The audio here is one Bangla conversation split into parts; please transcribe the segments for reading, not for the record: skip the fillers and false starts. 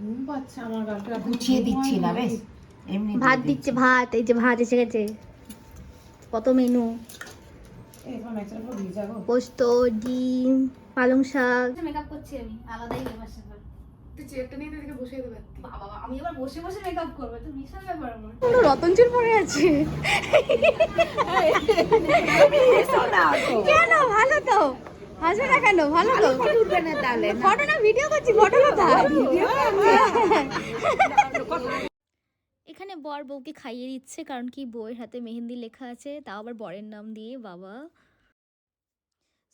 ঘুম পাচ্ছে আমার গালটা গুছিয়ে দিচ্ছি না বেশ, এমনি ভাত দিচ্ছে, ভাত, এই যে ভাত এসে গেছে, কত মেনু, পোস্ত, ডিম, পালং শাক। মেকআপ করছি আমি আলাদাই ব্যাপার স্যাপার। তুই চেয়ারটা নিয়ে এদিকে বসিয়ে দেবে। বাবা আমি এবার বসে বসে মেকআপ করবো, তো বিশাল ব্যাপার আমার। পুরো রতনচুর পরে আছে। কেন ভালো তো, হাসবে না কেন, ভালো তো। উঠবে না তাহলে ফটো না ভিডিও করছি, ফটো কথা। এখানে বর বউকে খাইয়ে দিচ্ছে, কারণ কি বউয়ের হাতে মেহেন্দি লেখা আছে, তাও আবার বরের নাম দিয়ে, বাবা।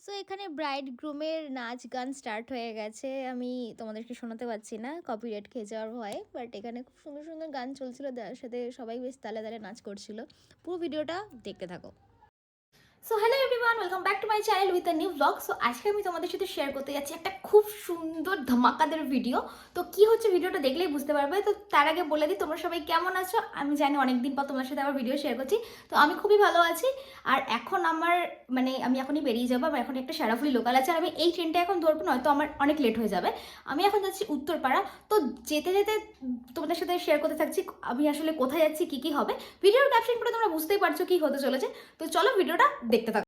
সো এখানে ব্রাইড গ্রুমের নাচ গান স্টার্ট হয়ে গেছে। আমি তোমাদেরকে শোনাতে পারছি না, কপিরাইট খেয়ে যাওয়ার ভয়ে, বাট এখানে খুব সুন্দর সুন্দর গান চলছিল, তার সাথে সবাই বেশ তালে তালে নাচ করছিল। পুরো ভিডিওটা দেখতে থাকো। So hello everyone, welcome back to my channel with a new blog. So আজকে আমি তোমাদের সাথে শেয়ার করতে যাচ্ছি একটা খুব সুন্দর ধামাকাদার ভিডিও। তো কি হচ্ছে ভিডিওটা দেখলেই বুঝতে পারবে। তো তার আগে বলে দিই, তোমরা সবাই কেমন আছো। আমি জানি অনেকদিন পর তোমার সাথে আবার ভিডিও শেয়ার করছি, তো আমি খুবই ভালো আছি। আর এখন আমার আমি এখনই বেরিয়ে যাবো, আমার এখন একটা শেরাফুলি লোকাল আছে, আর আমি এই ট্রেনটা এখন ধরবো, নয়তো আমার অনেক লেট হয়ে যাবে। আমি এখন যাচ্ছি উত্তরপাড়া। তো যেতে যেতে তোমাদের সাথে শেয়ার করতে থাকছি আমি আসলে কোথায় যাচ্ছি, কী কী হবে। ভিডিওর ক্যাপশন করে তোমরা বুঝতেই পারছো কী হতে চলেছে। তো চলো ভিডিওটা দেখতে থাকো।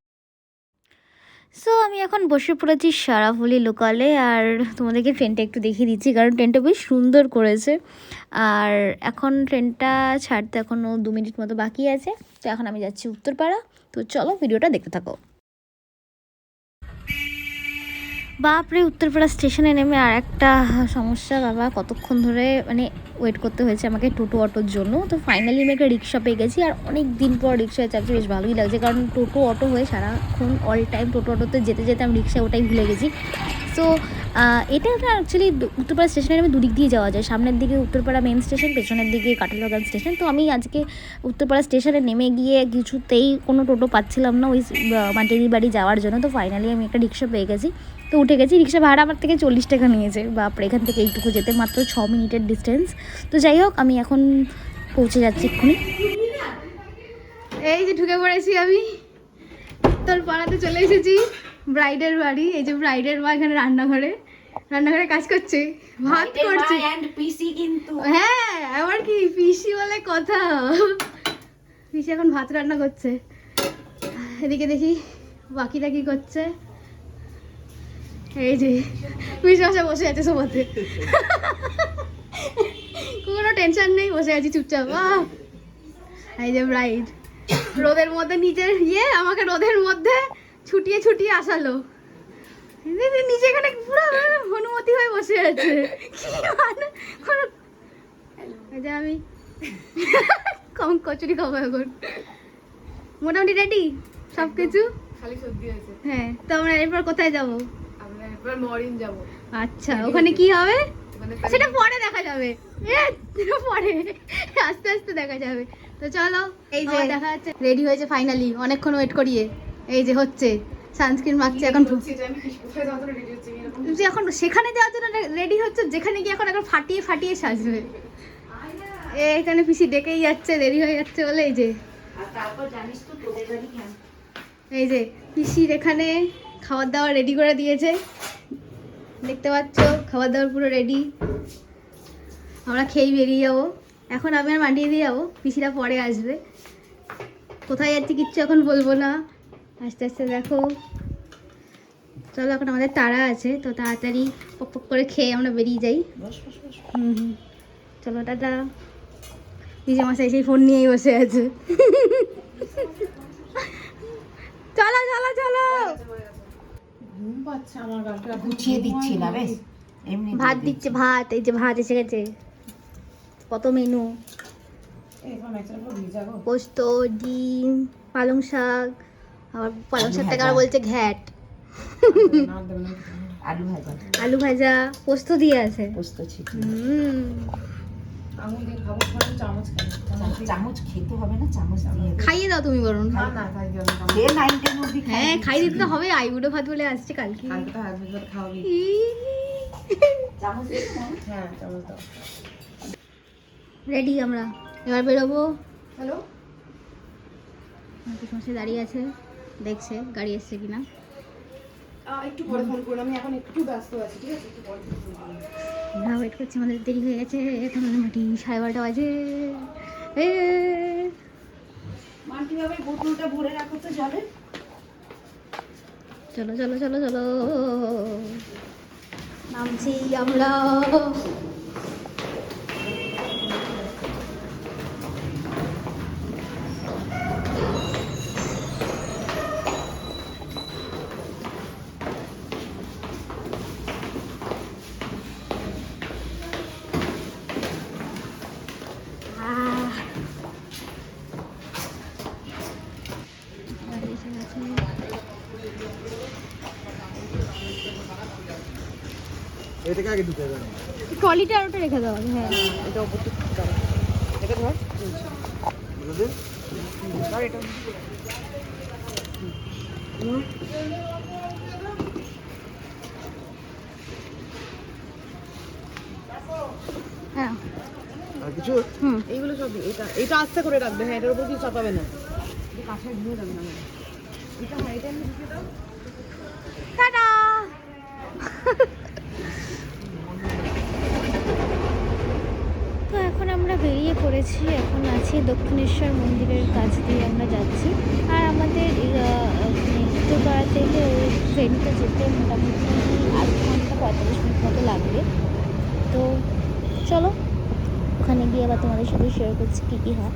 সো আমি এখন বসে পড়েছি শেরাফুলি লোকালে, আর তোমাদেরকে ট্রেনটা একটু দেখিয়ে দিচ্ছি, কারণ ট্রেনটা বেশ সুন্দর করেছে। আর এখন ট্রেনটা ছাড়তে এখনও 2 মিনিট মতো বাকি আছে। তো এখন আমি যাচ্ছি উত্তরপাড়া। তো চলো ভিডিওটা দেখতে থাকো। বাপরে, উত্তরপাড়া স্টেশনে নেমে আর একটা সমস্যা, বাবা কতক্ষণ ধরে ওয়েট করতে হয়েছে আমাকে টোটো অটোর জন্য। তো ফাইনালি আমি একটা রিক্সা পেয়ে গেছি, আর অনেক দিন পর রিক্সায় চাপতে বেশ ভালোই লাগছে, কারণ টোটো অটো হয়ে সারাক্ষণ অল টাইম টোটো অটোতে যেতে যেতে আমি রিক্সা ওটাই ভুলে গেছি। সো এটা না অ্যাকচুয়ালি উত্তরপাড়া স্টেশনে নেমে দুদিক দিয়ে যাওয়া যায়, সামনের দিকে উত্তরপাড়া মেন স্টেশন, পেছনের দিকে কাঁঠালবাগান স্টেশন। তো আমি আজকে উত্তরপাড়া স্টেশনে নেমে গিয়ে কিছুতেই কোনো টোটো পাচ্ছিলাম না ওই মাটির বাড়ি যাওয়ার জন্য। তো ফাইনালি আমি একটা রিক্সা পেয়ে গেছি, তো উঠে গেছি। রিক্সা ভাড়া আমার থেকে 40 টাকা নিয়েছে, বাপরে এখান থেকে এইটুকু যেতে মাত্র 6 মিনিটের ডিস্টেন্স। তো যাই হোক, আমি এখন পৌঁছে যাচ্ছি এক্ষুনি। এই যে ঢুকে পড়েছি আমি, তোর পাড়াতে চলে এসেছি, ব্রাইডের বাড়ি। এই যে ব্রাইডের মা এখানে রান্নাঘরে কাজ করছে, ভাত করছে। কিন্তু হ্যাঁ, আমার কি পিসি বলে কথা, পিসি এখন ভাত রান্না করছে। এদিকে দেখি বাকিটা কি করছে। এই যে পিসি বসে আছে সোফাতে, কোনো টেনশন নেই, বসে আছি চুপচাপ। এই যে ব্রাইড রোদের মধ্যে নিজের আমাকে রোদের মধ্যে ছুটিয়ে ছুটিয়ে আসালো, নিচে এখানে পুরো হনুমতি হয়ে বসে আছে। এই যে আমি কচুরি খাবো এখন, মোটামুটি রেডি সব কিছু। খালি সর্দি হয়েছে। হ্যাঁ, তো আমরা এরপর কোথায় যাবো? আমরা এবার মরিন যাব। আচ্ছা, ওখানে কি হবে সেটা পরে দেখা যাবে, পরে আস্তে আস্তে দেখা যাবে। তো চলো, এই যে দেখা যাচ্ছে রেডি হয়েছে ফাইনালি, অনেকক্ষণ ওয়েট করিয়ে। এই যে হচ্ছে সানস্ক্রিন মাখছে এখন, তুই এখন সেখানে যাওয়ার জন্য রেডি হচ্ছে, যেখানে গিয়ে এখন ফাটিয়ে ফাটিয়ে সাজবে। এখানে পিসি ডেকেই যাচ্ছে, দেরি হয়ে যাচ্ছে বলে। এই যে এই যে পিসির এখানে খাবার দাবার রেডি করে দিয়েছে, দেখতে পাচ্ছ খাবার দাবার পুরো রেডি। আমরা খেয়েই বেরিয়ে যাবো। এখন আমি আর মাটিয়ে দিয়ে যাবো, পিসিরা পরে আসবে। কোথায় যাচ্ছি কিচ্ছু এখন বলবো না, আস্তে আস্তে দেখো। চলো, এখন আমাদের তাড়া আছে, তো তাড়াতাড়ি পক পক করে খেয়ে আমরা বেরিয়ে যাই। চলো টাটা। পিসি আমার সেই ফোন নিয়েই বসে আছে। চলো চলো চলো। ঘুম পাচ্ছে আমার গালটা গুছিয়ে দিচ্ছি না বেশ, এমনি ভাত দিচ্ছে, ভাত, এই যে ভাত এসে গেছে, কত মেনু, পোস্ত, ডিম, পালং শাক, আবার পালং শাকটাকে আর বলছে ঘ্যাট, আলু ভাজা, আলু ভাজা, পোস্ত দিয়ে আছে, পোস্ত ছিটি। আঙুল দিয়ে খাবো, চামচ চামচ খেতে হবে না, চামচ দিয়ে খাইয়ে দাও তুমি বরং। না না খাই যাবে না। সে 9-10 অবধি হ্যাঁ, খাইয়ে দিতে তো হবে, আইবুড়ো ভাত বলে আসছে কালকে। কালকে তো হাসবেন্ড ভাত খাওয়াবি। চামচ দিয়ে হ্যাঁ চামচ দাও। রেডি আমরা, এবার বেরোবো। হ্যালো, পিসমশাই দাঁড়িয়ে আছে, দেখছে গাড়ি এসছে কিনা। একটু পরে ফোন করুন, আমি এখন একটু ব্যস্ত আছি, ঠিক আছে? একটু পরে ফোন করুন। আমরা ওয়েট করছি, আমাদের দেরি হয়ে গেছে, এখন মোটামুটি 12:30 বাজে। এ মাটি ভাবে বোতলটা ভরে রাখো তো জলে। চলো চলো চলো চলো, নামছি আমরা। গাড়ি এসে গেছে। এটাকে আগে ঢুকে যাবে। ট্রলিটা আর ওটা রেখে দেওয়া হবে। হ্যাঁ এটা উপর থেকে দাও। এটা ধর। বুঝলেন? ধর এটা। হ্যাঁ আর কিছু? হুম। এইগুলো সব এটা এটা আস্তে করে রাখবে, হ্যাঁ এটার উপর কিছু চাপাবে না। এটা কাছে ধুয়ে যাবে না। এটা হ্যাঁ এটা আমি ঢুকে দাও। টাটা। তো এখন আমরা বেরিয়ে পড়েছি, এখন আছি দক্ষিণেশ্বর মন্দিরের কাছ দিয়ে আমরা যাচ্ছি। আর আমাদের উত্তরপাড়া থেকে ওই ট্রেনটা যেতে মোটামুটি 8 ঘন্টা 45 মিনিট মতো লাগবে। তো চলো ওখানে গিয়ে আবার তোমাদের সাথে শেয়ার করছি কী কী হয়।